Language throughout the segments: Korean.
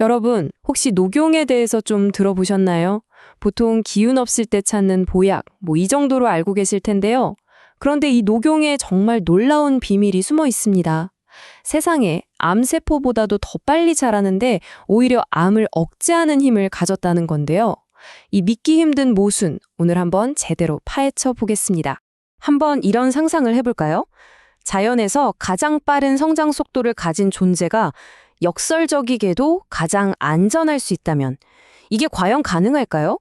여러분, 혹시 녹용에 대해서 좀 들어보셨나요? 보통 기운 없을 때 찾는 보약, 이 정도로 알고 계실 텐데요. 그런데 이 녹용에 정말 놀라운 비밀이 숨어 있습니다. 세상에 암세포보다도 더 빨리 자라는데 오히려 암을 억제하는 힘을 가졌다는 건데요. 이 믿기 힘든 모순, 오늘 한번 제대로 파헤쳐 보겠습니다. 한번 이런 상상을 해볼까요? 자연에서 가장 빠른 성장 속도를 가진 존재가 역설적이게도 가장 안전할 수 있다면 이게 과연 가능할까요?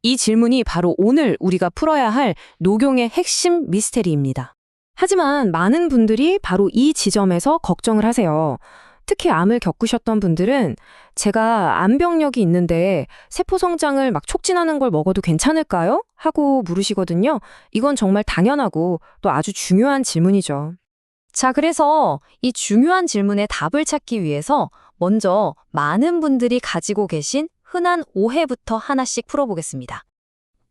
이 질문이 바로 오늘 우리가 풀어야 할 녹용의 핵심 미스테리입니다. 하지만 많은 분들이 바로 이 지점에서 걱정을 하세요. 특히 암을 겪으셨던 분들은 제가 암병력이 있는데 세포 성장을 막 촉진하는 걸 먹어도 괜찮을까요? 하고 물으시거든요. 이건 정말 당연하고 또 아주 중요한 질문이죠. 자, 그래서 이 중요한 질문에 답을 찾기 위해서 먼저 많은 분들이 가지고 계신 흔한 오해부터 하나씩 풀어보겠습니다.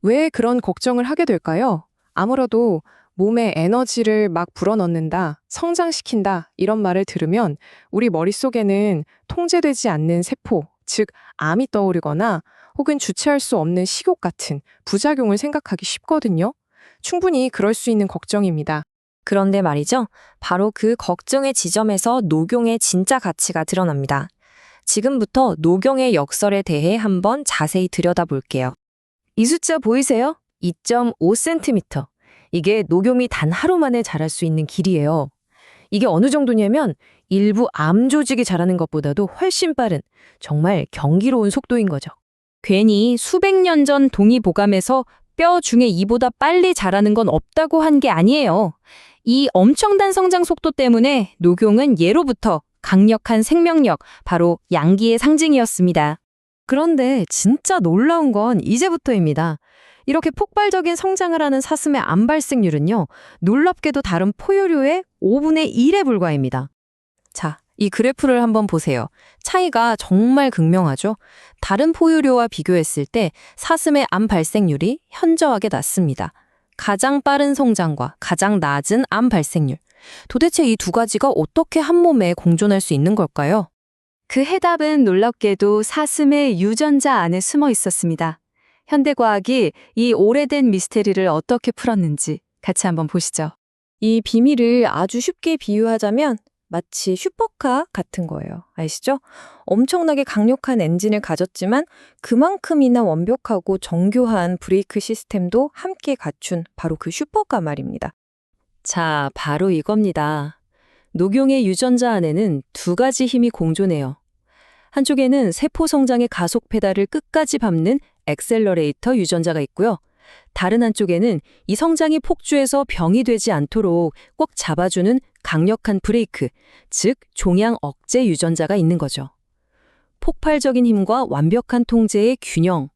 왜 그런 걱정을 하게 될까요? 아무래도 몸에 에너지를 막 불어넣는다, 성장시킨다 이런 말을 들으면 우리 머릿속에는 통제되지 않는 세포, 즉 암이 떠오르거나 혹은 주체할 수 없는 식욕 같은 부작용을 생각하기 쉽거든요. 충분히 그럴 수 있는 걱정입니다. 그런데 말이죠. 바로 그 걱정의 지점에서 녹용의 진짜 가치가 드러납니다. 지금부터 녹용의 역설에 대해 한번 자세히 들여다볼게요. 이 숫자 보이세요? 2.5cm. 이게 녹용이 단 하루 만에 자랄 수 있는 길이에요. 이게 어느 정도냐면 일부 암 조직이 자라는 것보다도 훨씬 빠른, 정말 경이로운 속도인 거죠. 괜히 수백 년 전 동의보감에서 뼈 중에 이보다 빨리 자라는 건 없다고 한 게 아니에요. 이 엄청난 성장 속도 때문에 녹용은 예로부터 강력한 생명력, 바로 양기의 상징이었습니다. 그런데 진짜 놀라운 건 이제부터입니다. 이렇게 폭발적인 성장을 하는 사슴의 암 발생률은요, 놀랍게도 다른 포유류의 5분의 1에 불과합니다. 자, 이 그래프를 한번 보세요. 차이가 정말 극명하죠? 다른 포유류와 비교했을 때 사슴의 암 발생률이 현저하게 낮습니다. 가장 빠른 성장과 가장 낮은 암 발생률. 도대체 이 두 가지가 어떻게 한 몸에 공존할 수 있는 걸까요? 그 해답은 놀랍게도 사슴의 유전자 안에 숨어 있었습니다. 현대과학이 이 오래된 미스테리를 어떻게 풀었는지 같이 한번 보시죠. 이 비밀을 아주 쉽게 비유하자면 마치 슈퍼카 같은 거예요. 아시죠? 엄청나게 강력한 엔진을 가졌지만 그만큼이나 완벽하고 정교한 브레이크 시스템도 함께 갖춘 바로 그 슈퍼카 말입니다. 자, 바로 이겁니다. 녹용의 유전자 안에는 두 가지 힘이 공존해요. 한쪽에는 세포 성장의 가속 페달을 끝까지 밟는 엑셀러레이터 유전자가 있고요. 다른 한쪽에는 이 성장이 폭주해서 병이 되지 않도록 꼭 잡아주는 강력한 브레이크, 즉 종양 억제 유전자가 있는 거죠. 폭발적인 힘과 완벽한 통제의 균형.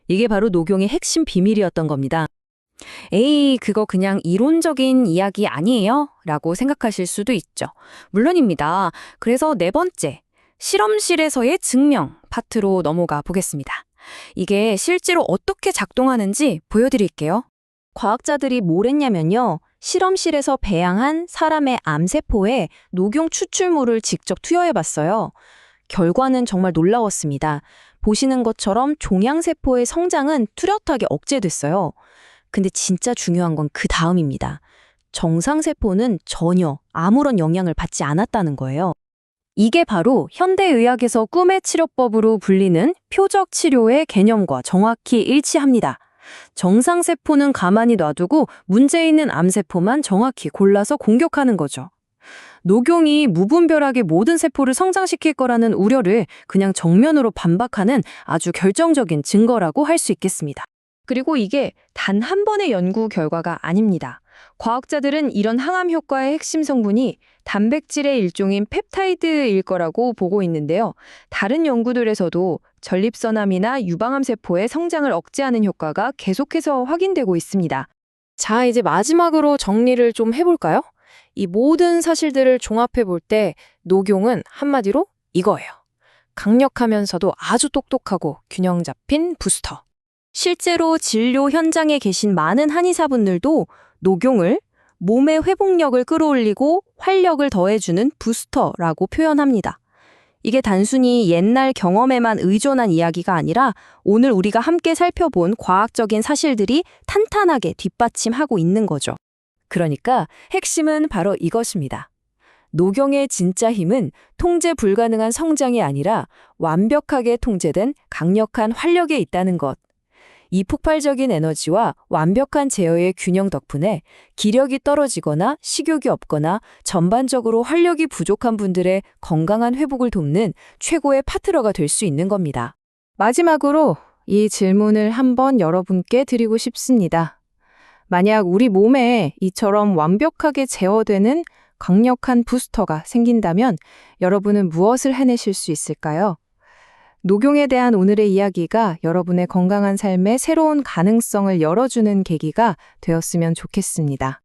이게 바로 녹용의 핵심 비밀이었던 겁니다. 에이, 그거 그냥 이론적인 이야기 아니에요? 라고 생각하실 수도 있죠. 물론입니다. 그래서 네 번째, 실험실에서의 증명 파트로 넘어가 보겠습니다. 이게 실제로 어떻게 작동하는지 보여드릴게요. 과학자들이 뭘 했냐면요. 실험실에서 배양한 사람의 암세포에 녹용 추출물을 직접 투여해봤어요. 결과는 정말 놀라웠습니다. 보시는 것처럼 종양세포의 성장은 뚜렷하게 억제됐어요. 근데 진짜 중요한 건 그 다음입니다. 정상세포는 전혀 아무런 영향을 받지 않았다는 거예요. 이게 바로 현대의학에서 꿈의 치료법으로 불리는 표적 치료의 개념과 정확히 일치합니다. 정상세포는 가만히 놔두고 문제 있는 암세포만 정확히 골라서 공격하는 거죠. 녹용이 무분별하게 모든 세포를 성장시킬 거라는 우려를 그냥 정면으로 반박하는 아주 결정적인 증거라고 할 수 있겠습니다. 그리고 이게 단 한 번의 연구 결과가 아닙니다. 과학자들은 이런 항암 효과의 핵심 성분이 단백질의 일종인 펩타이드일 거라고 보고 있는데요. 다른 연구들에서도 전립선암이나 유방암 세포의 성장을 억제하는 효과가 계속해서 확인되고 있습니다. 자, 이제 마지막으로 정리를 좀 해볼까요? 이 모든 사실들을 종합해 볼 때 녹용은 한마디로 이거예요. 강력하면서도 아주 똑똑하고 균형 잡힌 부스터. 실제로 진료 현장에 계신 많은 한의사분들도 녹용을 몸의 회복력을 끌어올리고 활력을 더해주는 부스터라고 표현합니다. 이게 단순히 옛날 경험에만 의존한 이야기가 아니라 오늘 우리가 함께 살펴본 과학적인 사실들이 탄탄하게 뒷받침하고 있는 거죠. 그러니까 핵심은 바로 이것입니다. 녹용의 진짜 힘은 통제 불가능한 성장이 아니라 완벽하게 통제된 강력한 활력에 있다는 것. 이 폭발적인 에너지와 완벽한 제어의 균형 덕분에 기력이 떨어지거나 식욕이 없거나 전반적으로 활력이 부족한 분들의 건강한 회복을 돕는 최고의 파트너가 될 수 있는 겁니다. 마지막으로 이 질문을 한번 여러분께 드리고 싶습니다. 만약 우리 몸에 이처럼 완벽하게 제어되는 강력한 부스터가 생긴다면 여러분은 무엇을 해내실 수 있을까요? 녹용에 대한 오늘의 이야기가 여러분의 건강한 삶에 새로운 가능성을 열어주는 계기가 되었으면 좋겠습니다.